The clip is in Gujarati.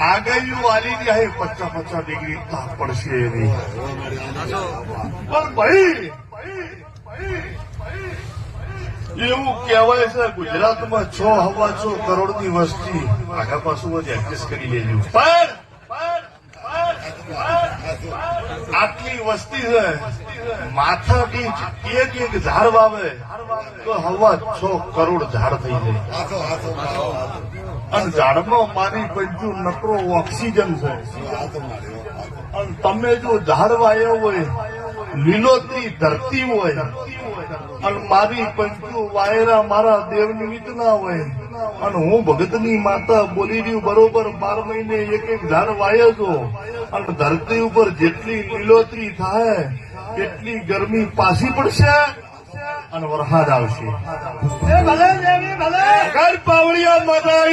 આગાહી વાલી ની आहे 50-50 ડિગ્રી તાપ પડશે એની. પણ ભાઈ એવું કહેવાય છે ગુજરાતમાં 6 કરોડની વસ્તી આગા પાછું જ એડજસ્ટ કરી લેજો. પણ આટલી વસ્તી છે માથા દીઠ એક ઝાડ વાવે તો 6 કરોડ ઝાડ થઈ જાય. અને ઝાડમાં મારી પંચું નકરો ઓક્સિજન છે. અને તમે જો ઝાડ વાયો હોય લીલોતરી ધરતી હોય અને મારી પંચું વાયરા મારા દેવ નિમિત્ત ના હોય અને હું ભગતની માતા બોલી રહ્યું બરોબર 12 મહિને એક ઝાડ વાયો છો અને ધરતી ઉપર જેટલી લીલોતરી થાય એટલી ગરમી પાછી પડશે અને વરસાદ આવશે. ભલે પાવડિયા માતા